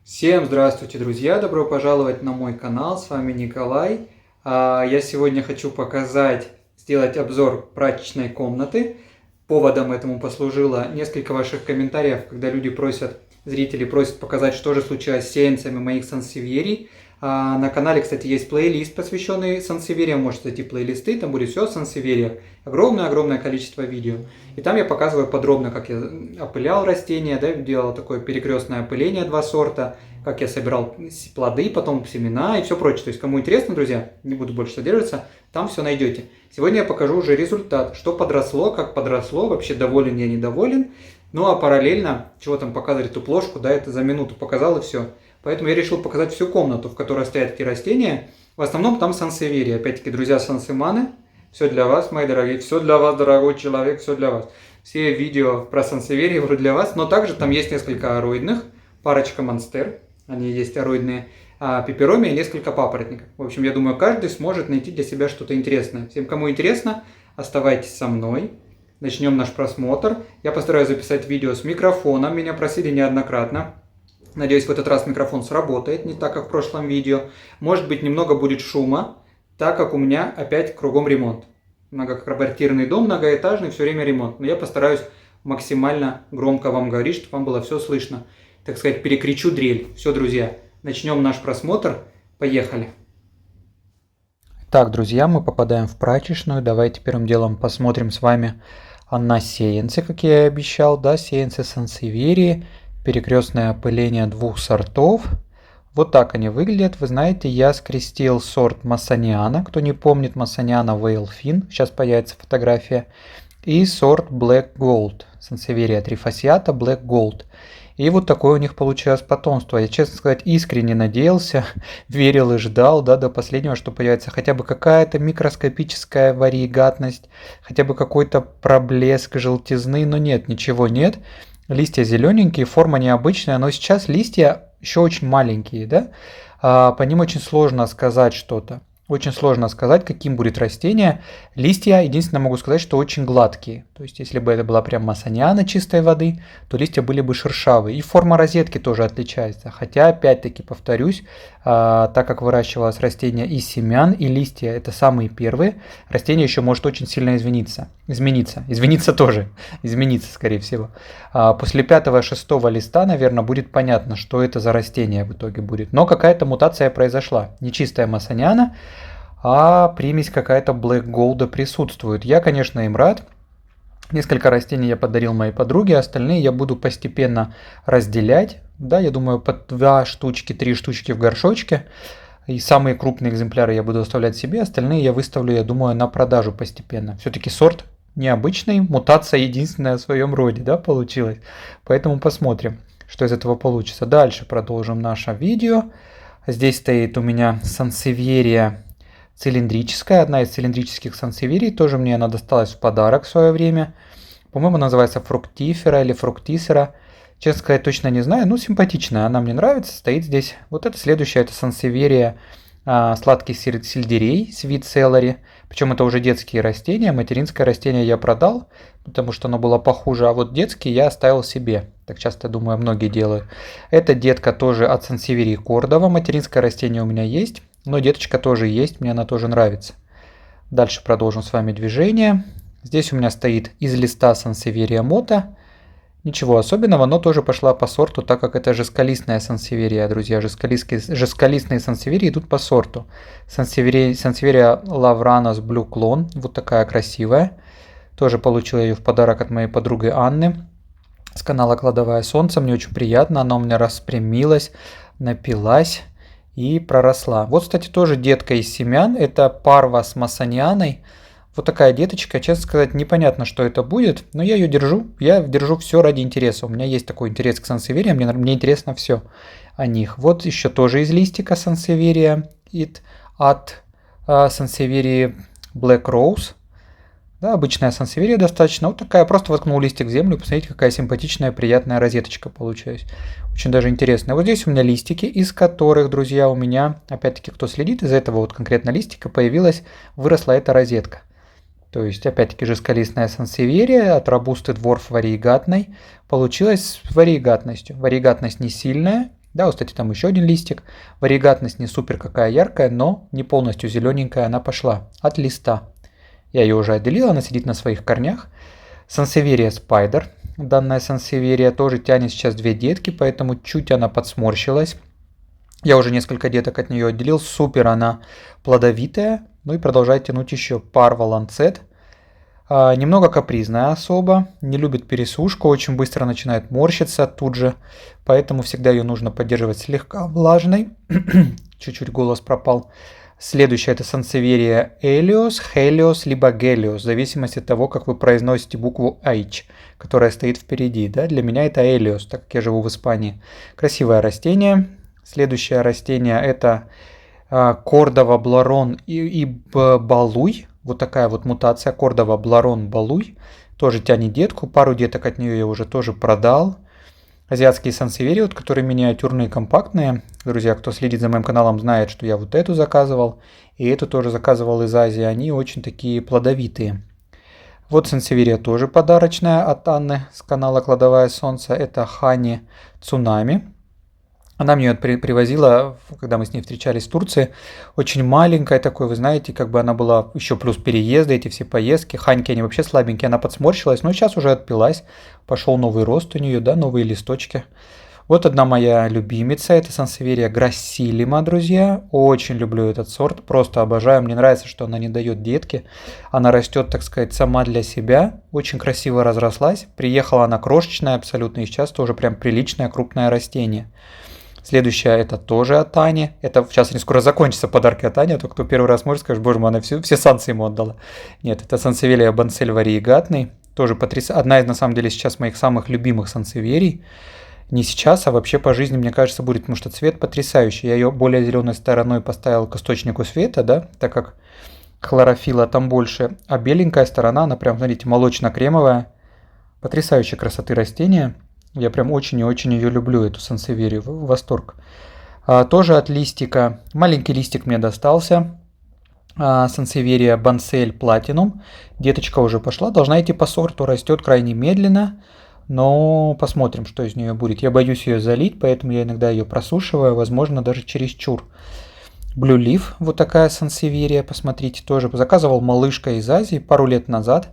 Всем здравствуйте, друзья! Добро пожаловать на мой канал, с вами Николай. Я сегодня хочу сделать обзор прачечной комнаты. Поводом этому послужило несколько ваших комментариев, когда зрители просят показать, что же случилось с сеянцами моих сансевьерий. На канале, кстати, есть плейлист, посвященный сансевьериям. Можете зайти в плейлисты, там будет все о сансевьериях. Огромное количество видео. И там я показываю подробно, как я опылял растения, делал такое перекрестное опыление 2 сорта, как я собирал плоды, потом семена и все прочее. То есть, кому интересно, друзья, не буду больше задерживаться, там все найдете. Сегодня я покажу уже результат, что подросло, как подросло, вообще доволен я, недоволен. Ну а параллельно, чего там показывать эту плошку, это за минуту показал и все. Поэтому я решил показать всю комнату, в которой стоят эти растения. В основном там сансевьерии. Опять-таки, друзья, сансеманы. Все для вас, мои дорогие. Все для вас, дорогой человек, все для вас. Все видео про сансевьерии вроде для вас. Но также там есть несколько ароидных. Парочка монстер. Они есть ароидные. Пеперомия и несколько папоротников. В общем, я думаю, каждый сможет найти для себя что-то интересное. Всем, кому интересно, оставайтесь со мной. Начнем наш просмотр. Я постараюсь записать видео с микрофоном. Меня просили неоднократно. Надеюсь, в этот раз микрофон сработает, не так, как в прошлом видео. Может быть, немного будет шума, так как у меня опять кругом ремонт. Многоквартирный дом, многоэтажный, все время ремонт. Но я постараюсь максимально громко вам говорить, чтобы вам было все слышно. Так сказать, перекричу дрель. Все, друзья, начнем наш просмотр. Поехали. Так, друзья, мы попадаем в прачечную. Давайте первым делом посмотрим с вами на сеянцы, как я и обещал. Да, сеянцы сансевьерии. Перекрестное опыление 2 сортов. Вот так они выглядят. Вы знаете, я скрестил сорт Массаниана. Кто не помнит, Массаниана Вейлфин. Сейчас появится фотография. И сорт Black Gold. Сансевьерия трифасиата Black Gold. И вот такое у них получилось потомство. Я, честно сказать, искренне надеялся, верил и ждал, до последнего, что появится хотя бы какая-то микроскопическая вариегатность, хотя бы какой-то проблеск желтизны. Но нет, ничего нет. Листья зелененькие, форма необычная, но сейчас листья еще очень маленькие, да? По ним очень сложно сказать что-то. Очень сложно сказать, каким будет растение. Листья, единственное, могу сказать, что очень гладкие. То есть, если бы это была прям массаниана чистой воды, то листья были бы шершавые. И форма розетки тоже отличается. Хотя, опять-таки, повторюсь, так как выращивалось растение из семян, и листья это самые первые, растение еще может очень сильно измениться, скорее всего. После 5-6 листа, наверное, будет понятно, что это за растение в итоге будет. Но какая-то мутация произошла. Не чистая массаниана, а примесь какая-то Black Gold присутствует. Я, конечно, им рад. Несколько растений я подарил моей подруге, остальные я буду постепенно разделять. Да, я думаю, по 2 штучки, 3 штучки в горшочке. И самые крупные экземпляры я буду оставлять себе, остальные я выставлю, я думаю, на продажу постепенно. Все-таки сорт необычный, мутация единственная в своем роде, да, получилась. Поэтому посмотрим, что из этого получится. Дальше продолжим наше видео. Здесь стоит у меня сансевьерия цилиндрическая, одна из цилиндрических сансевьерий, тоже мне она досталась в подарок в свое время. По-моему, называется фруктифера или фруктисера. Честно сказать, точно не знаю, но симпатичная, она мне нравится, стоит здесь. Вот это следующая, это сансевьерия сладкий сельдерей, свит селери. Причем это уже детские растения, материнское растение я продал, потому что оно было похуже, а вот детские я оставил себе. Так часто, думаю, многие делают. Это детка тоже от сансевьерии кордова, материнское растение у меня есть, но деточка тоже есть, мне она тоже нравится. Дальше продолжим с вами движение. Здесь у меня стоит из листа сансевьерия мота. Ничего особенного, но тоже пошла по сорту, так как это жестколистная сансевьерия, друзья. Жестколистные сансевьерии идут по сорту. Сансевьерия Lavranos Blue Clone, вот такая красивая. Тоже получила ее в подарок от моей подруги Анны с канала Кладовая Солнце. Мне очень приятно, она у меня распрямилась, напилась и проросла. Вот, кстати, тоже детка из семян, это парва с массанианой. Вот такая деточка, честно сказать, непонятно, что это будет, но я ее держу. Я держу все ради интереса. У меня есть такой интерес к сансевьериям, мне интересно все о них. Вот еще тоже из листика сансевьерия от сансевьерии Black Rose. Да, обычная сансевьерия достаточно. Вот такая, просто воткнул листик в землю. Посмотрите, какая симпатичная, приятная розеточка получилась. Очень даже интересная. Вот здесь у меня листики, из которых, друзья, у меня, опять-таки, кто следит, из этого вот конкретно листика выросла эта розетка. То есть, опять-таки, жестколистная сансевьерия от робусты дворф вариегатной получилась с вариегатностью. Вариегатность не сильная, Да, вот, кстати, там еще один листик. Варигатность не супер какая яркая, но не полностью зелененькая она пошла от листа. Я ее уже отделил, она сидит на своих корнях. Сансеверия Спайдер. Данная сансеверия тоже тянет сейчас две детки, поэтому чуть она подсморщилась. Я уже несколько деток от нее отделил. Супер она плодовитая. Ну и продолжает тянуть еще Парва Ланцет. Немного капризная особа, не любит пересушку, очень быстро начинает морщиться тут же, поэтому всегда ее нужно поддерживать слегка влажной. Чуть-чуть голос пропал. Следующая это сансеверия Элиос, Хелиос, либо Гелиос, в зависимости от того, как вы произносите букву H, которая стоит впереди. Да? Для меня это Элиос, так как я живу в Испании. Красивое растение. Следующее растение это Кордова, Бларон и Балуй. Вот такая вот мутация Кордова, Бларон, Балуй. Тоже тянет детку. Пару деток от нее я уже тоже продал. Азиатские сансеверии, вот, которые миниатюрные, компактные. Друзья, кто следит за моим каналом, знает, что я вот эту заказывал. И эту тоже заказывал из Азии. Они очень такие плодовитые. Вот сансеверия тоже подарочная от Анны с канала Кладовая Солнца. Это Хани Цунами. Она мне привозила, когда мы с ней встречались в Турции, очень маленькая такой, вы знаете, как бы она была еще плюс переезды, эти все поездки. Ханьки, они вообще слабенькие, она подсморщилась, но сейчас уже отпилась. Пошел новый рост у нее, да, новые листочки. Вот одна моя любимица, это сансеверия Грассилима, друзья. Очень люблю этот сорт, просто обожаю. Мне нравится, что она не дает детки. Она растет, так сказать, сама для себя. Очень красиво разрослась. Приехала она крошечная абсолютно, и сейчас тоже прям приличное крупное растение. Следующая это тоже от Ани. Это сейчас они скоро закончатся подарки от Ани, а то кто первый раз может скажет, боже мой, она все сансы ему отдала. Нет, это сансевелия Бансель вариегатный. Тоже потрясающая. Одна из, на самом деле, сейчас моих самых любимых сансеверий. Не сейчас, а вообще по жизни, мне кажется, будет, потому что цвет потрясающий. Я ее более зеленой стороной поставил к источнику света, да, так как хлорофила там больше. А беленькая сторона, она прям, смотрите, молочно-кремовая. Потрясающей красоты растения. Я прям очень и очень ее люблю, эту сансеверию, восторг. Тоже от листика, маленький листик мне достался, сансеверия Бансель Платинум. Деточка уже пошла, должна идти по сорту, растет крайне медленно, но посмотрим, что из нее будет. Я боюсь ее залить, поэтому я иногда ее просушиваю, возможно, даже чересчур. Blue Leaf, вот такая сансеверия, посмотрите, тоже заказывал малышка из Азии пару лет назад.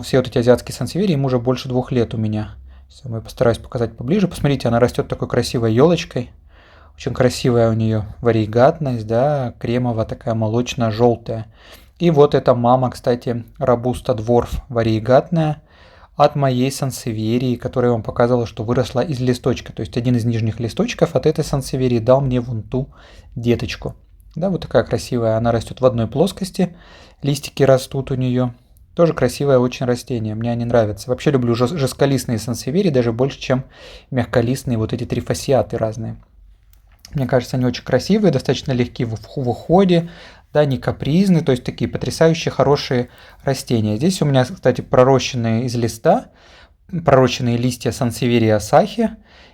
Все вот эти азиатские сансеверии, ему уже больше 2 лет у меня. Я постараюсь показать поближе. Посмотрите, она растет такой красивой елочкой. Очень красивая у нее вариегатность, да, кремовая такая молочно-желтая. И вот эта мама, кстати, Робуста Дворф вариегатная от моей сансеверии, которая я вам показывала, что выросла из листочка. То есть один из нижних листочков от этой сансеверии дал мне вон ту деточку. Да, вот такая красивая. Она растет в одной плоскости. Листики растут у нее. Тоже красивое очень растение, мне они нравятся. Вообще люблю жестколистные сансеверии, даже больше, чем мягколистные вот эти трифасиаты разные. Мне кажется, они очень красивые, достаточно легкие в уходе, да, не капризные, то есть такие потрясающие, хорошие растения. Здесь у меня, кстати, пророщенные из листа, пророщенные листья сансеверии Асахи,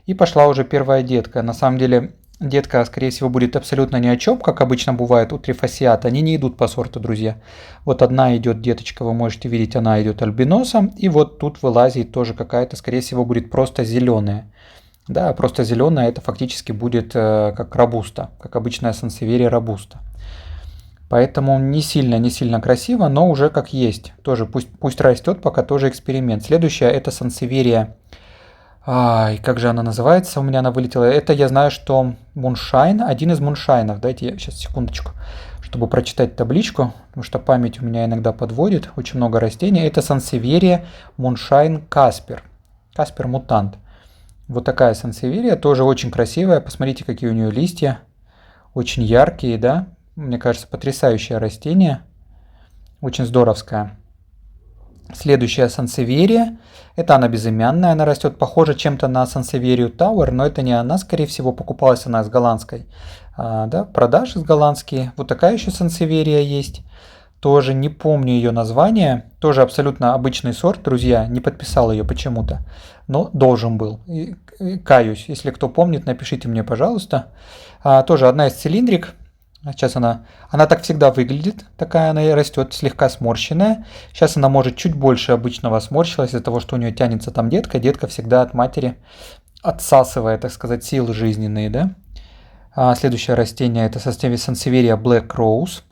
и пошла уже первая детка. На самом деле, детка, скорее всего, будет абсолютно ни о чем, как обычно бывает у трифасиат. Они не идут по сорту, друзья. Вот одна идет деточка, вы можете видеть, она идет альбиносом. И вот тут вылазит тоже какая-то, скорее всего, будет просто зеленая. Да, просто зеленая это фактически будет как робуста, как обычная сансеверия робуста. Поэтому не сильно красиво, но уже как есть. Тоже пусть растет, пока тоже эксперимент. Следующая это сансеверия. И как же она называется? У меня она вылетела. Это я знаю, что Муншайн, один из муншайнов. Дайте я сейчас секундочку, чтобы прочитать табличку, потому что память у меня иногда подводит. Очень много растений. Это сансеверия Муншайн Каспер. Каспер мутант. Вот такая сансеверия, тоже очень красивая. Посмотрите, какие у нее листья. Очень яркие, да? Мне кажется, потрясающее растение. Очень здоровская. Следующая сансеверия, это она безымянная, она растет похоже чем-то на сансеверию Тауэр, но это не она, скорее всего, покупалась она с голландской, да, продажи с голландские. Вот такая еще сансеверия есть, тоже не помню ее название, тоже абсолютно обычный сорт, друзья, не подписал ее почему-то, но должен был. И каюсь, если кто помнит, напишите мне, пожалуйста. Тоже одна из цилиндрик. Сейчас она так всегда выглядит, такая она и растет, слегка сморщенная. Сейчас она может чуть больше обычного сморщилась из-за того, что у нее тянется там детка. Детка всегда от матери отсасывая, так сказать, силы жизненные, да. Следующее растение это Sansevieria Black Rose.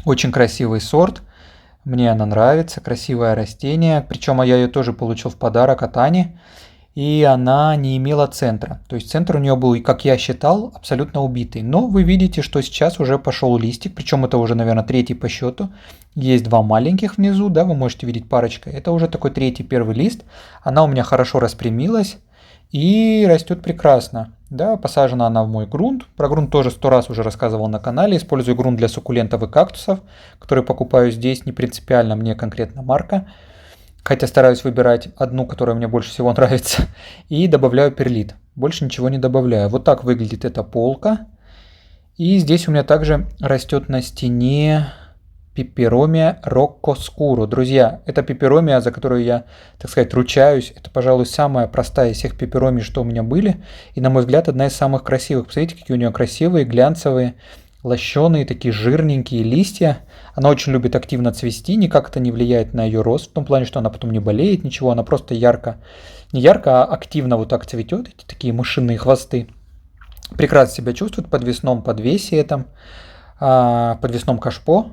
Очень красивый сорт. Мне она нравится, красивое растение. Причем я ее тоже получил в подарок от Ани. И она не имела центра. То есть центр у нее был, как я считал, абсолютно убитый. Но вы видите, что сейчас уже пошел листик. Причем это уже, наверное, третий по счету. Есть два маленьких внизу, да, вы можете видеть парочка. Это уже такой третий, первый лист. Она у меня хорошо распрямилась и растет прекрасно. Да, посажена она в мой грунт. Про грунт тоже 100 раз уже рассказывал на канале. Использую грунт для суккулентов и кактусов, который покупаю здесь. Не принципиально мне конкретно марка. Хотя стараюсь выбирать одну, которая мне больше всего нравится. И добавляю перлит. Больше ничего не добавляю. Вот так выглядит эта полка. И здесь у меня также растет на стене Peperomia Roccoscuro. Друзья, это пеперомия, за которую я, так сказать, ручаюсь. Это, пожалуй, самая простая из всех пеперомий, что у меня были. И, на мой взгляд, одна из самых красивых. Посмотрите, какие у нее красивые, глянцевые, лощеные, такие жирненькие листья. Она очень любит активно цвести, никак это не влияет на ее рост, в том плане, что она потом не болеет, ничего, она просто не ярко, а активно вот так цветет, эти такие мышиные хвосты. Прекрасно себя чувствует в подвесном подвесе этом, подвесном кашпо,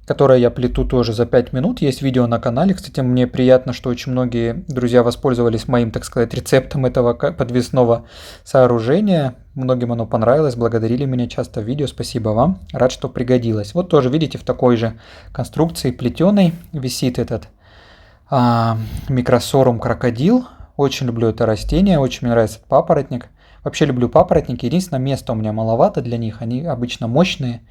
которое я плету тоже за 5 минут. Есть видео на канале. Кстати, мне приятно, что очень многие друзья воспользовались моим, так сказать, рецептом этого подвесного сооружения. Многим оно понравилось, благодарили меня часто в видео. Спасибо вам. Рад, что пригодилось. Вот тоже, видите, в такой же конструкции плетеной висит этот микросорум крокодил. Очень люблю это растение, очень мне нравится этот папоротник. Вообще люблю папоротники. Единственное, места у меня маловато для них. Они обычно мощные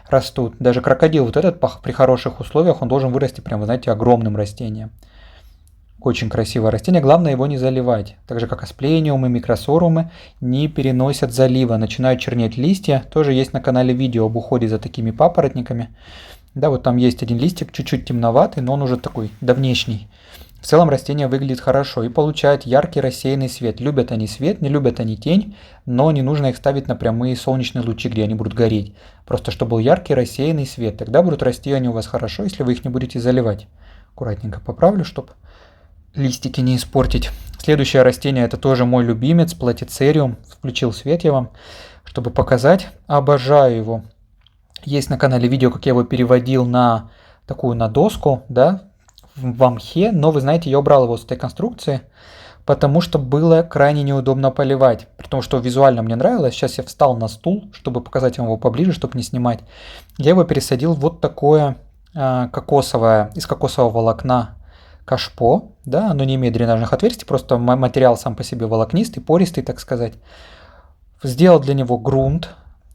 растут. Даже крокодил вот этот при хороших условиях, он должен вырасти прям, вы знаете, огромным растением. Очень красивое растение. Главное его не заливать. Так же, как асплениумы, микросорумы не переносят залива. Начинают чернеть листья. Тоже есть на канале видео об уходе за такими папоротниками. Да, вот там есть один листик, чуть-чуть темноватый, но он уже такой давнешний. В целом растение выглядит хорошо и получает яркий рассеянный свет. Любят они свет, не любят они тень, но не нужно их ставить на прямые солнечные лучи, где они будут гореть. Просто чтобы был яркий рассеянный свет. Тогда будут расти они у вас хорошо, если вы их не будете заливать. Аккуратненько поправлю, чтобы листики не испортить. Следующее растение это тоже мой любимец, платицериум. Включил свет я вам, чтобы показать. Обожаю его. Есть на канале видео, как я его переводил на такую на доску, да, в мхе, но вы знаете, я убрал его с этой конструкции, потому что было крайне неудобно поливать. При том, что визуально мне нравилось. Сейчас я встал на стул, чтобы показать вам его поближе, чтобы не снимать. Я его пересадил в вот такое кокосовое, из кокосового волокна кашпо. Да, оно не имеет дренажных отверстий, просто материал сам по себе волокнистый, пористый, так сказать. Сделал для него грунт,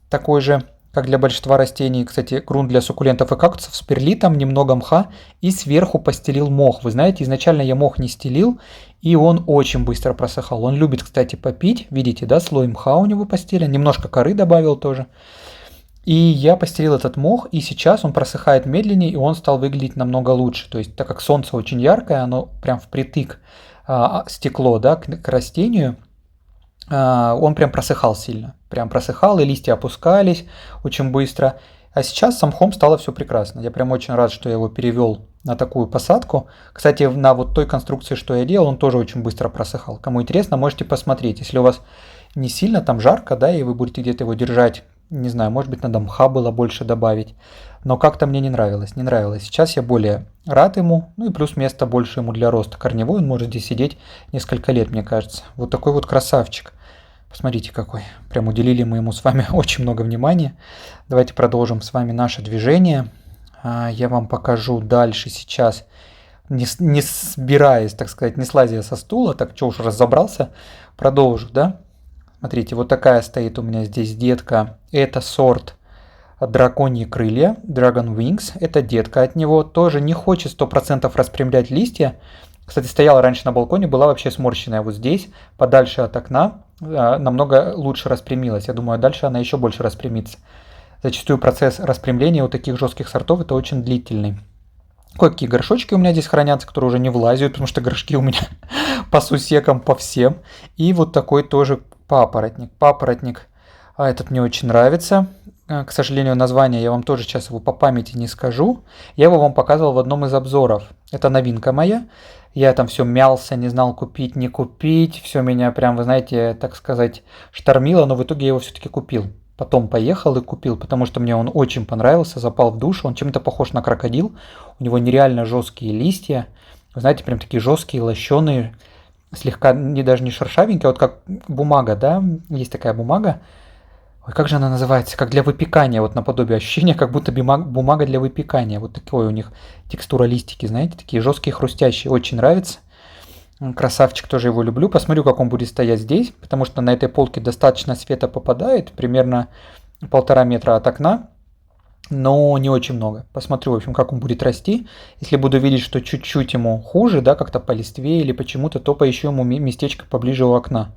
такой же, как для большинства растений, кстати, грунт для суккулентов и кактусов с перлитом, немного мха и сверху постелил мох. Вы знаете, изначально я мох не стелил, и он очень быстро просыхал. Он любит, кстати, попить, видите, да, слой мха у него постелен, немножко коры добавил тоже. И я постелил этот мох, и сейчас он просыхает медленнее, и он стал выглядеть намного лучше. То есть, так как солнце очень яркое, оно прям впритык стекло, да, к растению, он прям просыхал сильно. Прям просыхал, и листья опускались очень быстро. А сейчас с мхом стало все прекрасно. Я прям очень рад, что я его перевел на такую посадку. Кстати, на вот той конструкции, что я делал, он тоже очень быстро просыхал. Кому интересно, можете посмотреть. Если у вас не сильно там жарко, да, и вы будете где-то его держать, не знаю, может быть, надо мха было больше добавить. Но как-то мне не нравилось. Сейчас я более рад ему. Ну и плюс места больше ему для роста корневой. Он может здесь сидеть несколько лет, мне кажется. Вот такой вот красавчик. Посмотрите какой. Прям уделили мы ему с вами очень много внимания. Давайте продолжим с вами наше движение. Я вам покажу дальше сейчас, не сбираясь, так сказать, не слазя со стула, так что уж разобрался, продолжу, да? Смотрите, вот такая стоит у меня здесь детка. Это сорт драконьи крылья, Dragon Wings. Это детка от него. Тоже не хочет 100% распрямлять листья. Кстати, стояла раньше на балконе, была вообще сморщенная вот здесь, подальше от окна, намного лучше распрямилась. Я думаю, дальше она еще больше распрямится. Зачастую процесс распрямления у таких жестких сортов это очень длительный. Кое-какие горшочки у меня здесь хранятся, которые уже не влазят, потому что горшки у меня по сусекам, по всем. И вот такой тоже папоротник. Папоротник этот мне очень нравится. К сожалению, название я вам тоже сейчас его по памяти не скажу. Я его вам показывал в одном из обзоров. Это новинка моя. Я там все мялся, не знал купить, не купить. Все меня прям, вы знаете, так сказать, штормило, но в итоге я его все-таки купил. Потом поехал и купил, потому что мне он очень понравился, запал в душу. Он чем-то похож на крокодил. У него нереально жесткие листья. Вы знаете, прям такие жесткие, лощеные, слегка не даже не шершавенькие, а вот как бумага, да, есть такая бумага. Ой, как же она называется? Как для выпекания, вот наподобие ощущения, как будто бумага для выпекания. Вот такой у них текстура листики, знаете, такие жесткие, хрустящие. Очень нравится. Красавчик, тоже его люблю. Посмотрю, как он будет стоять здесь, потому что на этой полке достаточно света попадает, примерно 1,5 метра от окна, но не очень много. Посмотрю, в общем, как он будет расти. Если буду видеть, что чуть-чуть ему хуже, да, как-то по листве или почему-то, то поищу ему местечко поближе у окна.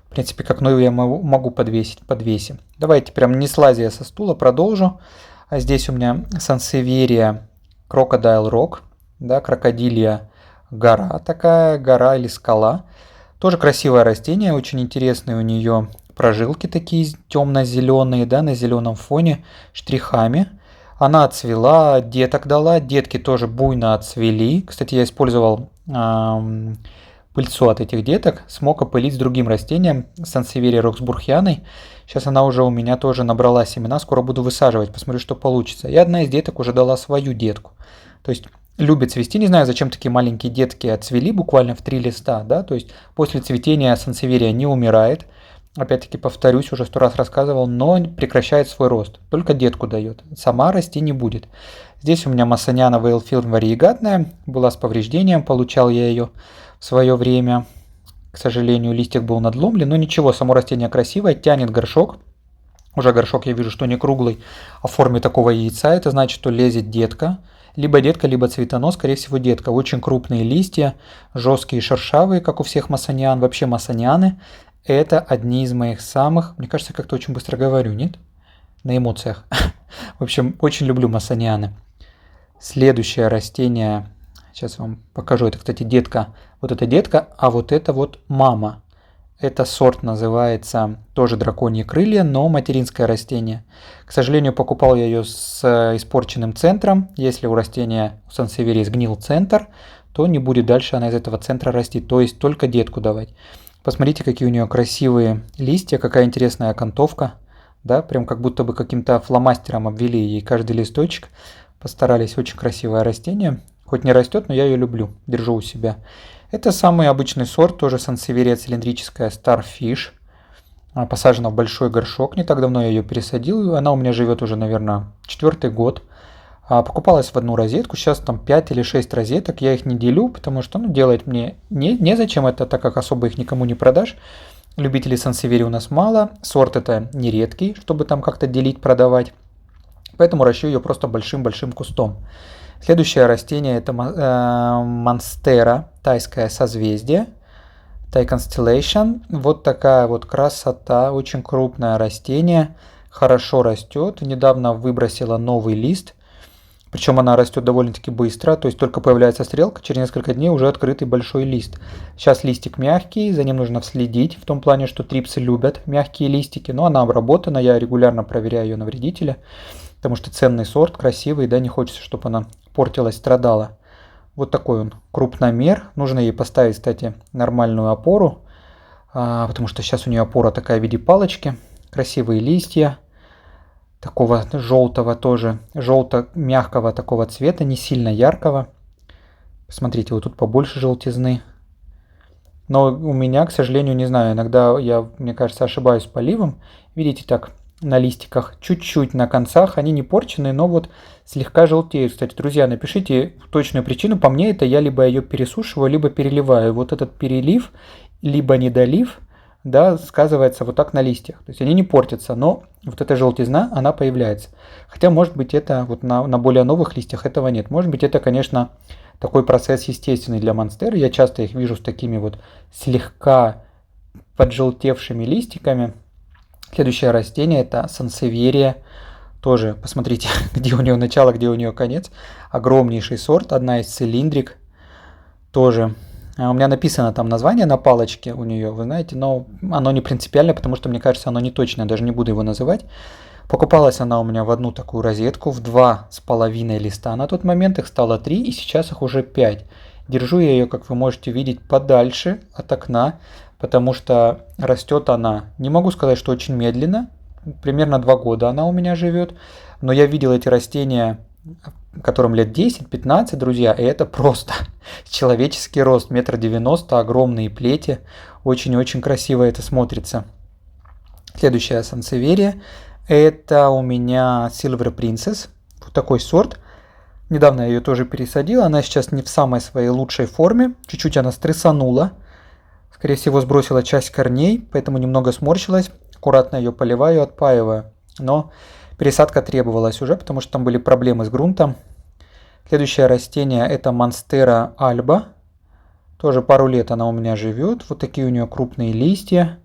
В принципе, к окну я могу подвесить, подвесим. Давайте прям не слазя со стула, продолжу. А здесь у меня сансеверия Crocodile Rock, да, крокодилья гора такая, гора или скала. Тоже красивое растение, очень интересные у нее прожилки такие темно-зеленые, да, на зеленом фоне, штрихами. Она отцвела, деток дала, детки тоже буйно отцвели. Кстати, я использовал пыльцу от этих деток, смог опылить с другим растением, сансеверией роксбурхианой. Сейчас она уже у меня тоже набрала семена, скоро буду высаживать, посмотрю, что получится. И одна из деток уже дала свою детку. То есть любит цвести, не знаю, зачем такие маленькие детки отцвели буквально в 3 листа, да, то есть после цветения сансеверия не умирает, опять-таки повторюсь, уже 100 раз рассказывал, но прекращает свой рост, только детку дает, сама расти не будет. Здесь у меня Массаниана Вейлфилм вариегатная, была с повреждением, получал я ее в свое время, к сожалению, листик был надломлен, но ничего, само растение красивое, тянет горшок. Уже горшок я вижу, что не круглый, а в форме такого яйца, это значит, что лезет детка. Либо детка, либо цветонос, скорее всего детка. Очень крупные листья, жесткие, шершавые, как у всех массаниан. Вообще массанианы – это одни из моих самых, мне кажется, как-то очень быстро говорю, нет? На эмоциях. В общем, очень люблю массанианы. Следующее растение, сейчас вам покажу, это, кстати, детка. Вот это детка, а вот это вот мама. Это сорт называется тоже драконьи крылья, но материнское растение. К сожалению, покупал я ее с испорченным центром. Если у растения у сансеверии сгнил центр, то не будет дальше она из этого центра расти. То есть только детку давать. Посмотрите, какие у нее красивые листья, какая интересная окантовка. Да, прям как будто бы каким-то фломастером обвели ей каждый листочек. Постарались, очень красивое растение. Хоть не растет, но я ее люблю, держу у себя. Это самый обычный сорт, тоже сансеверия цилиндрическая Starfish. Она посажена в большой горшок, не так давно я ее пересадил, она у меня живет уже, наверное, 4-й год. Покупалась в одну розетку, сейчас там 5 или 6 розеток, я их не делю, потому что делать мне незачем это, так как особо их никому не продашь. Любителей сансеверии у нас мало, сорт это не редкий, чтобы там как-то делить, продавать, поэтому ращу ее просто большим-большим кустом. Следующее растение это монстера, тайское созвездие, Thai Constellation. Вот такая вот красота, очень крупное растение, хорошо растет. Недавно выбросила новый лист, причем она растет довольно-таки быстро, то есть только появляется стрелка, через несколько дней уже открытый большой лист. Сейчас листик мягкий, за ним нужно следить, в том плане, что трипсы любят мягкие листики, но она обработана, я регулярно проверяю ее на вредителя. Потому что ценный сорт, красивый, да, не хочется, чтобы она портилась, страдала. Вот такой он крупномер. Нужно ей поставить, кстати, нормальную опору, потому что сейчас у нее опора такая в виде палочки. Красивые листья, такого желтого тоже, желто-мягкого такого цвета, не сильно яркого. Посмотрите, вот тут побольше желтизны. Но у меня, к сожалению, не знаю, иногда я, мне кажется, ошибаюсь с поливом. Видите, так на листиках, чуть-чуть на концах, они не порченые, но вот слегка желтеют. Кстати, друзья, напишите точную причину, по мне это я либо ее пересушиваю, либо переливаю. Вот этот перелив, либо недолив, да, сказывается вот так на листьях. То есть они не портятся, но вот эта желтизна, она появляется. Хотя, может быть, это вот на более новых листьях этого нет. Может быть, это, конечно, такой процесс естественный для монстеры. Я часто их вижу с такими вот слегка поджелтевшими листиками. Следующее растение это сансеверия. Тоже посмотрите, где у нее начало, где у нее конец. Огромнейший сорт, одна из цилиндрик. Тоже у меня написано там название на палочке у нее, вы знаете, но оно не принципиально, потому что, мне кажется, оно не точное, даже не буду его называть. Покупалась она у меня в одну такую розетку, в 2,5 листа на тот момент, их стало 3, и сейчас их уже 5. Держу я ее, как вы можете видеть, подальше от окна, потому что растет она, не могу сказать, что очень медленно, примерно 2 года она у меня живет, но я видел эти растения, которым лет 10-15, друзья, и это просто человеческий рост, 1,90 м, огромные плети, очень-очень красиво это смотрится. Следующая сансеверия, это у меня Silver Princess, вот такой сорт. Недавно я ее тоже пересадил, она сейчас не в самой своей лучшей форме, чуть-чуть она стрессанула, скорее всего сбросила часть корней, поэтому немного сморщилась, аккуратно ее поливаю, отпаиваю, но пересадка требовалась уже, потому что там были проблемы с грунтом. Следующее растение это Monstera alba, тоже пару лет она у меня живет, вот такие у нее крупные листья.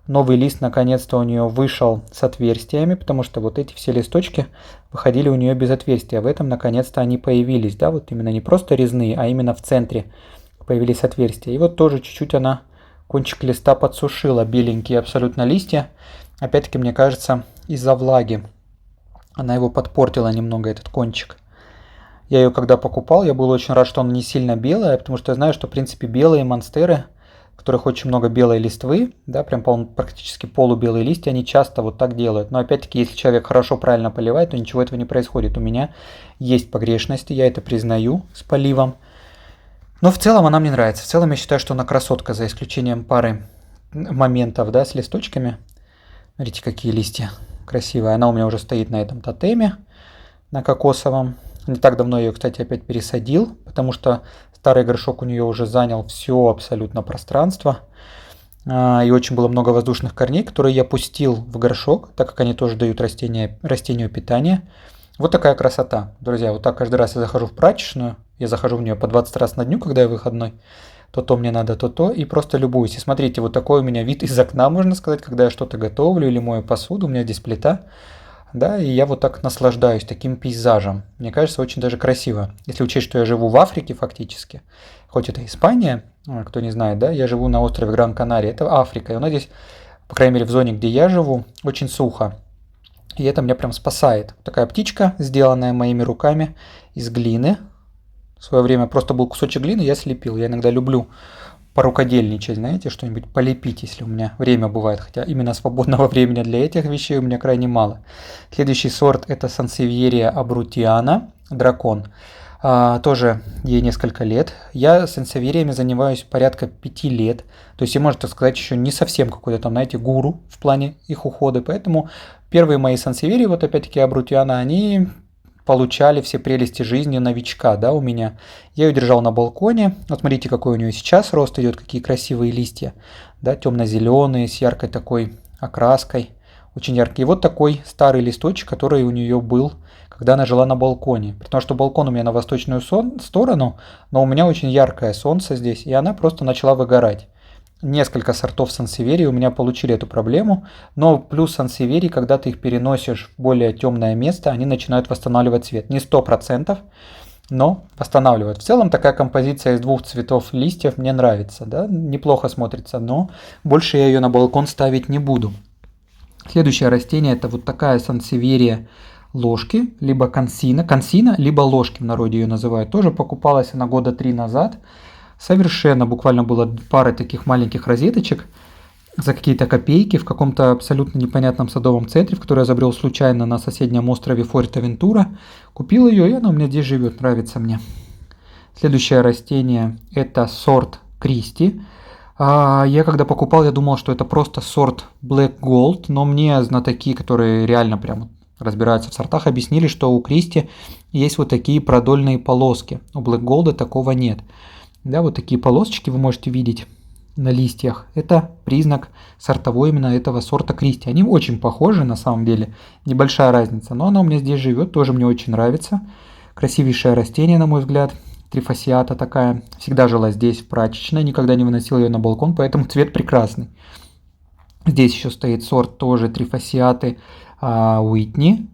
Новый лист наконец-то у нее вышел с отверстиями, потому что вот эти все листочки выходили у нее без отверстия. В этом наконец-то они появились, да, вот именно не просто резные, а именно в центре появились отверстия. И вот тоже чуть-чуть она кончик листа подсушила, беленькие абсолютно листья. Опять-таки, мне кажется, из-за влаги она его подпортила немного, этот кончик. Я ее когда покупал, я был очень рад, что она не сильно белая, потому что я знаю, что в принципе белые монстеры, в которых очень много белой листвы, да, прям практически полубелые листья, они часто вот так делают. Но опять-таки, если человек хорошо, правильно поливает, то ничего этого не происходит. У меня есть погрешности, я это признаю с поливом. Но в целом она мне нравится. В целом я считаю, что она красотка, за исключением пары моментов, да, с листочками. Смотрите, какие листья красивые. Она у меня уже стоит на этом тотеме, на кокосовом. Не так давно я ее, кстати, опять пересадил, потому что старый горшок у нее уже занял все абсолютно пространство. И очень было много воздушных корней, которые я пустил в горшок, так как они тоже дают растению питание. Вот такая красота, друзья. Вот так каждый раз я захожу в прачечную, я захожу в нее по 20 раз на дню, когда я выходной. То мне надо, то, и просто любуюсь. И смотрите, вот такой у меня вид из окна, можно сказать, когда я что-то готовлю или мою посуду, у меня здесь плита. Да, и я вот так наслаждаюсь таким пейзажем. Мне кажется, очень даже красиво. Если учесть, что я живу в Африке фактически, хоть это Испания, кто не знает, да, я живу на острове Гран-Канария, это Африка, и у нас здесь, по крайней мере в зоне, где я живу, очень сухо. И это меня прям спасает. Такая птичка, сделанная моими руками из глины. В свое время просто был кусочек глины, я слепил. Я иногда люблю порукодельничать, знаете, что-нибудь полепить, если у меня время бывает. Хотя именно свободного времени для этих вещей у меня крайне мало. Следующий сорт это Sansevieria abrutiana, дракон. Тоже ей несколько лет. Я сансевериями занимаюсь порядка 5 лет. То есть я, можно так сказать, еще не совсем какой-то там, знаете, гуру в плане их ухода. Поэтому первые мои сансеверии, вот опять-таки абрутиана, они получали все прелести жизни новичка, да, у меня. Я ее держал на балконе. Вот смотрите, какой у нее сейчас рост идет, какие красивые листья, да, темно-зеленые, с яркой такой окраской, очень яркий. И вот такой старый листочек, который у нее был, когда она жила на балконе. Потому что балкон у меня на восточную сторону, но у меня очень яркое солнце здесь, и она просто начала выгорать. Несколько сортов сансеверии у меня получили эту проблему, но плюс сансеверии, когда ты их переносишь в более темное место, они начинают восстанавливать цвет. Не 100%, но восстанавливают. В целом такая композиция из 2 цветов листьев мне нравится, да? Неплохо смотрится, но больше я ее на балкон ставить не буду. Следующее растение это вот такая сансеверия ложки, либо консина, либо ложки в народе ее называют. Тоже покупалась она года 3 назад. Совершенно буквально было пара таких маленьких розеточек за какие-то копейки в каком-то абсолютно непонятном садовом центре, в который я забрел случайно на соседнем острове Фуэртевентура. Купил ее, и она у меня здесь живет, нравится мне. Следующее растение это сорт Кристи. Я когда покупал, я думал, что это просто сорт Black Gold, но мне знатоки, которые реально прям разбираются в сортах, объяснили, что у Кристи есть вот такие продольные полоски. У Black Gold такого нет. Да, вот такие полосочки вы можете видеть на листьях. Это признак сортовой именно этого сорта Кристи. Они очень похожи на самом деле. Небольшая разница. Но она у меня здесь живет. Тоже мне очень нравится. Красивейшее растение, на мой взгляд. Трифасиата такая. Всегда жила здесь, в прачечной. Никогда не выносила ее на балкон. Поэтому цвет прекрасный. Здесь еще стоит сорт тоже трифасиаты Уитни.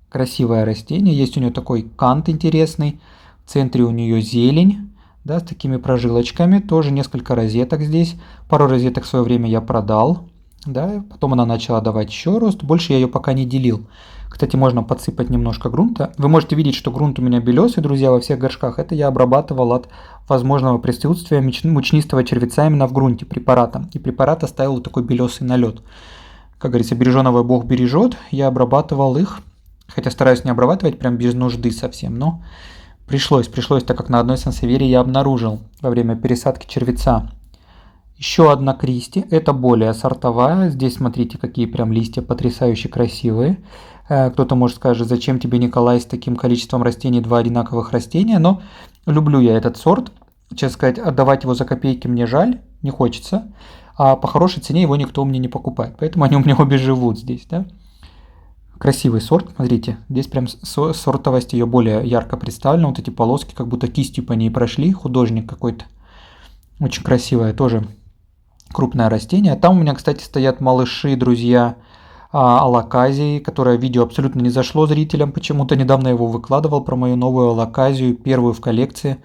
Красивое растение. Есть у нее такой кант интересный. В центре у нее зелень. Да, с такими прожилочками, тоже несколько розеток здесь. Пару розеток в свое время я продал. Да, потом она начала давать еще рост, больше я ее пока не делил. Кстати, можно подсыпать немножко грунта. Вы можете видеть, что грунт у меня белесый, друзья, во всех горшках. Это я обрабатывал от возможного присутствия мучнистого червеца именно в грунте препаратом. И препарат оставил вот такой белесый налет. Как говорится, береженого Бог бережет. Я обрабатывал их, хотя стараюсь не обрабатывать прям без нужды совсем, но пришлось, так как на одной сансеверии я обнаружил во время пересадки червеца. Еще одна Кристи, это более сортовая. Здесь смотрите, какие прям листья потрясающе красивые. Кто-то может сказать, зачем тебе, Николай, с таким количеством растений, два одинаковых растения, но люблю я этот сорт. Честно сказать, отдавать его за копейки мне жаль, не хочется. А по хорошей цене его никто мне не покупает, поэтому они у меня обе живут здесь, да. Красивый сорт, смотрите, здесь прям сортовость ее более ярко представлена. Вот эти полоски, как будто кистью по ней прошли, художник какой-то. Очень красивое тоже. Крупное растение. Там у меня, кстати, стоят малыши, друзья, алаказии, которое видео абсолютно не зашло зрителям. Почему-то недавно его выкладывал про мою новую алаказию, первую в коллекции.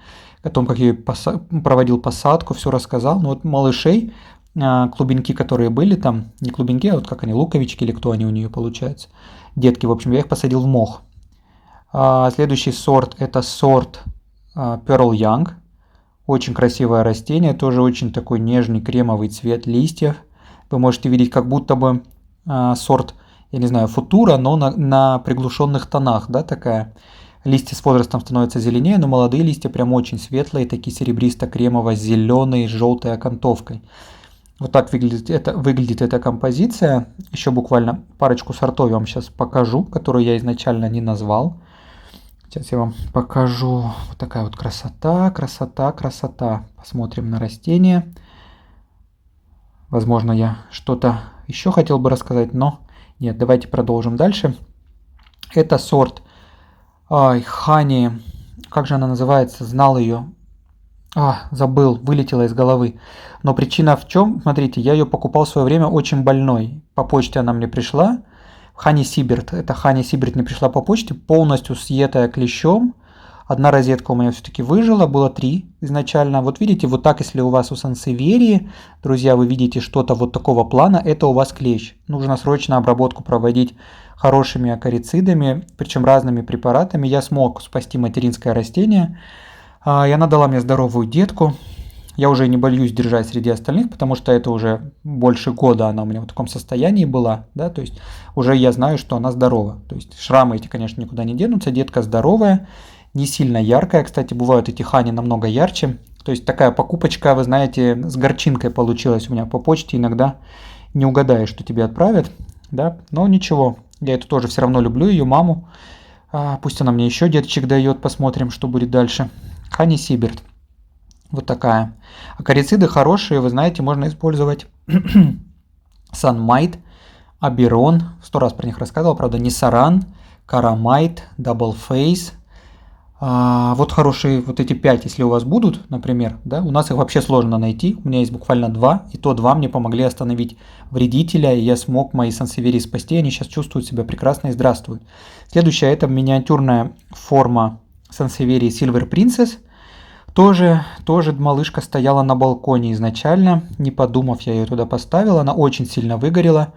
О том, как я проводил посадку, все рассказал. Но вот малышей, клубеньки, которые были там, не клубеньки, а вот как они, луковички или кто они у нее получаются. Детки, в общем, я их посадил в мох. Следующий сорт, это сорт Pearl Young. Очень красивое растение, тоже очень такой нежный кремовый цвет листьев. Вы можете видеть, как будто бы сорт, я не знаю, футура, но на приглушенных тонах, да, такая. Листья с возрастом становятся зеленее, но молодые листья прям очень светлые, такие серебристо-кремово-зеленые с желтой окантовкой. Вот так выглядит эта композиция. Еще буквально парочку сортов я вам сейчас покажу, которые я изначально не назвал. Сейчас я вам покажу. Вот такая вот красота, красота, красота. Посмотрим на растение. Возможно, я что-то еще хотел бы рассказать, но нет, давайте продолжим дальше. Это сорт Honey. Как же она называется? Знал ее. Забыл, вылетела из головы. Но причина в чем? Смотрите, я ее покупал в свое время очень больной. По почте она мне пришла. Honey Сибирт. Это Honey Сибирт не пришла по почте, полностью съетая клещом. Одна розетка у меня все-таки выжила, было 3 изначально. Вот видите, вот так, если у вас у сансеверии, друзья, вы видите что-то вот такого плана, это у вас клещ. Нужно срочно обработку проводить хорошими акарицидами, причем разными препаратами. Я смог спасти материнское растение, и она дала мне здоровую детку. Я уже не боюсь держать среди остальных, потому что это уже больше года она у меня в таком состоянии была, да, то есть уже я знаю, что она здорова. То есть шрамы эти, конечно, никуда не денутся, детка здоровая, не сильно яркая, кстати, бывают эти хани намного ярче. То есть такая покупочка, вы знаете, с горчинкой получилась у меня по почте, иногда не угадаешь, что тебе отправят, да, но ничего, я эту тоже все равно люблю, ее маму, пусть она мне еще деточек дает, посмотрим, что будет дальше. Honey Сибирт. Вот такая. Акарициды хорошие, вы знаете, можно использовать Sunmite, Аберон, 100 раз про них рассказывал, правда, не Саран, Карамайт, Double Face. Вот хорошие, вот эти 5, если у вас будут, например, да, у нас их вообще сложно найти, у меня есть буквально 2, и то 2 мне помогли остановить вредителя, и я смог мои сансеверии спасти, они сейчас чувствуют себя прекрасно и здравствуют. Следующая, это миниатюрная форма сансеверии Silver Princess. Тоже малышка стояла на балконе изначально, не подумав, я ее туда поставил, она очень сильно выгорела,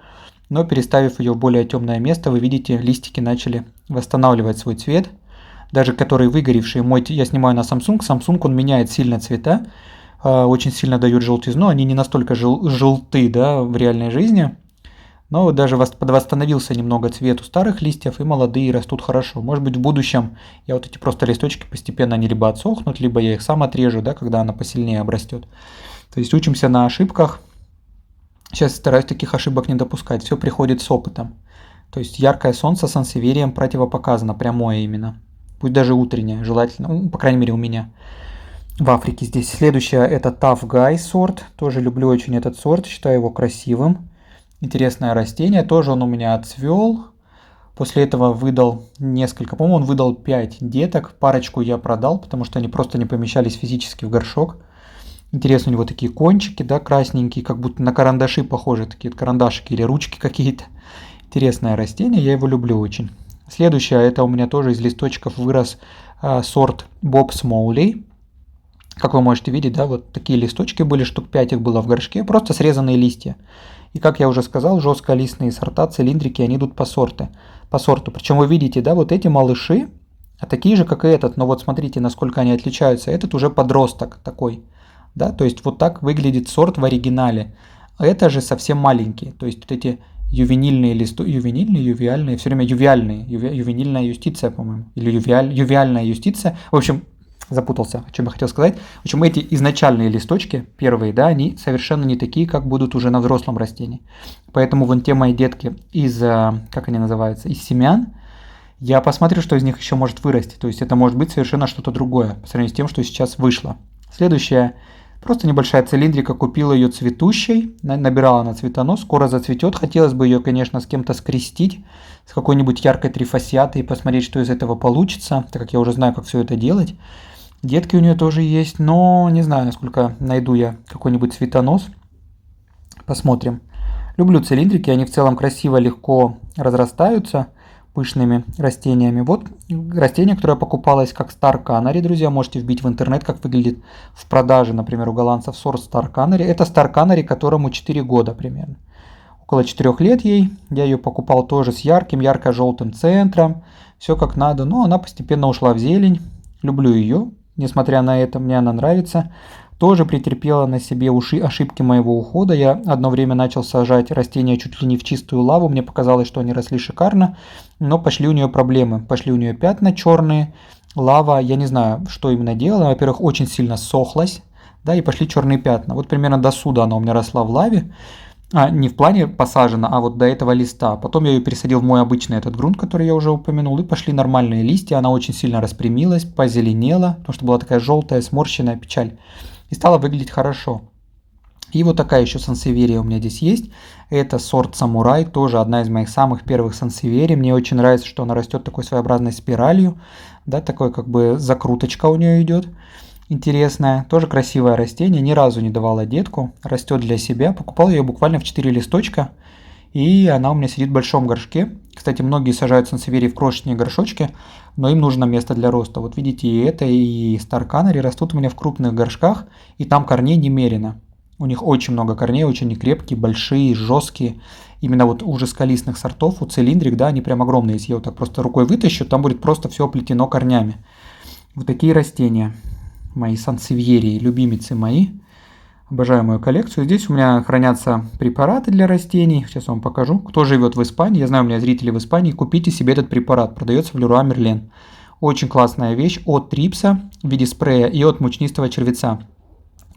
но переставив ее в более темное место, вы видите, листики начали восстанавливать свой цвет, даже которые выгоревшие. Я снимаю на Samsung, он меняет сильно цвета, очень сильно дает желтизну, они не настолько желты, да, в реальной жизни, но даже восстановился немного цвет у старых листьев, и молодые растут хорошо. Может быть, в будущем я вот эти просто листочки постепенно они либо отсохнут, либо я их сам отрежу, да, когда она посильнее обрастет. То есть учимся на ошибках. Сейчас стараюсь таких ошибок не допускать. Все приходит с опытом. То есть яркое солнце сансеверием противопоказано, прямое именно. Пусть даже утреннее, желательно, ну, по крайней мере у меня. В Африке здесь. Следующее это Tough Guy сорт. Тоже люблю очень этот сорт, считаю его красивым. Интересное растение, тоже он у меня отцвел. После этого выдал несколько, по-моему, он выдал 5 деток. Парочку я продал, потому что они просто не помещались физически в горшок. Интересно, у него такие кончики, да, красненькие, как будто на карандаши похожи, такие карандашики или ручки какие-то. Интересное растение, я его люблю очень. Следующее, это у меня тоже из листочков вырос сорт Bob Smalley. Как вы можете видеть, да, вот такие листочки были, штук 5 их было в горшке, просто срезанные листья. И как я уже сказал, жестколистные сорта, цилиндрики, они идут по сорту. Причем вы видите, да, вот эти малыши, такие же, как и этот, но вот смотрите, насколько они отличаются. Этот уже подросток такой, да, то есть вот так выглядит сорт в оригинале. А это же совсем маленькие, то есть вот эти ювенильные ювиальные, все время ювенильная юстиция, по-моему, или ювиальная юстиция. В общем, запутался, о чем я хотел сказать. В общем, эти изначальные листочки, первые, да, они совершенно не такие, как будут уже на взрослом растении. Поэтому вон те мои детки из, как они называются, из семян, я посмотрю, что из них еще может вырасти. То есть это может быть совершенно что-то другое, по сравнению с тем, что сейчас вышло. Следующая, просто небольшая цилиндрика, купила ее цветущей, набирала на цветонос, скоро зацветет. Хотелось бы ее, конечно, с кем-то скрестить, с какой-нибудь яркой трифасиатой и посмотреть, что из этого получится, так как я уже знаю, как все это делать. Детки у нее тоже есть, но не знаю, насколько найду я какой-нибудь цветонос. Посмотрим. Люблю цилиндрики, они в целом красиво, легко разрастаются пышными растениями. Вот растение, которое покупалось как Star Canary, друзья, можете вбить в интернет, как выглядит в продаже, например, у голландцев сорт Star Canary. Это Star Canary, которому 4 года примерно. Около 4 лет ей. Я ее покупал тоже с ярко-желтым центром. Все как надо, но она постепенно ушла в зелень. Люблю ее. Несмотря на это, мне она нравится. Тоже претерпела на себе ошибки моего ухода. Я одно время начал сажать растения чуть ли не в чистую лаву. Мне показалось, что они росли шикарно. Но пошли у нее проблемы. Пошли у нее пятна черные. Лава, я не знаю, что именно делала. Во-первых, очень сильно сохлась. Да, и пошли черные пятна. Вот примерно до суда она у меня росла в лаве. Не в плане посажена, а вот до этого листа. Потом я ее пересадил в мой обычный этот грунт, который я уже упомянул, и пошли нормальные листья. Она очень сильно распрямилась, позеленела, потому что была такая желтая, сморщенная печаль. И стала выглядеть хорошо. И вот такая еще сансеверия у меня здесь есть. Это сорт Самурай, тоже одна из моих самых первых сансеверий. Мне очень нравится, что она растет такой своеобразной спиралью. Да, такой как бы закруточка у нее идет. Интересная, тоже красивое растение, ни разу не давала детку, растет для себя. Покупал ее буквально в 4 листочка, и она у меня сидит в большом горшке. Кстати, многие сажают сансеверии в крошечные горшочки, но им нужно место для роста. Вот видите, и это, и Star Canary растут у меня в крупных горшках, и там корней немерено. У них очень много корней, очень крепкие, большие, жесткие. Именно вот у жестколистных сортов, у цилиндрик, да, они прям огромные. Если я вот так просто рукой вытащу, там будет просто все оплетено корнями. Вот такие растения. Мои сансевьерии, любимицы мои. Обожаю мою коллекцию. Здесь у меня хранятся препараты для растений. Сейчас вам покажу. Кто живет в Испании, я знаю, у меня зрители в Испании, купите себе этот препарат. Продается в Леруа Мерлен. Очень классная вещь от трипса в виде спрея и от мучнистого червеца.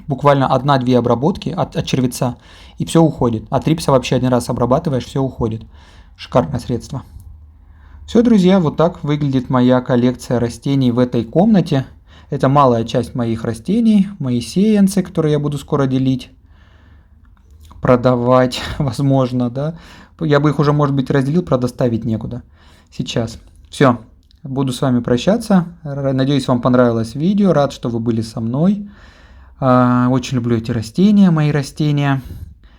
Буквально 1-2 обработки от червеца, и все уходит. От трипса вообще один раз обрабатываешь, все уходит. Шикарное средство. Все, друзья, вот так выглядит моя коллекция растений в этой комнате. Это малая часть моих растений, мои сеянцы, которые я буду скоро делить, продавать, возможно, да. Я бы их уже, может быть, разделил, правда, ставить некуда сейчас. Все, буду с вами прощаться. Надеюсь, вам понравилось видео. Рад, что вы были со мной. Очень люблю эти растения, мои растения.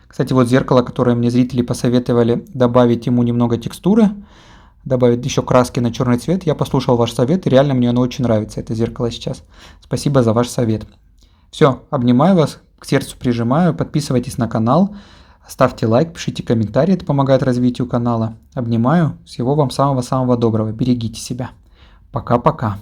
Кстати, вот зеркало, которое мне зрители посоветовали добавить ему немного текстуры, добавить еще краски на черный цвет. Я послушал ваш совет, и реально мне оно очень нравится, это зеркало сейчас. Спасибо за ваш совет. Все, обнимаю вас, к сердцу прижимаю. Подписывайтесь на канал, ставьте лайк, пишите комментарии, это помогает развитию канала. Обнимаю, всего вам самого-самого доброго. Берегите себя. Пока-пока.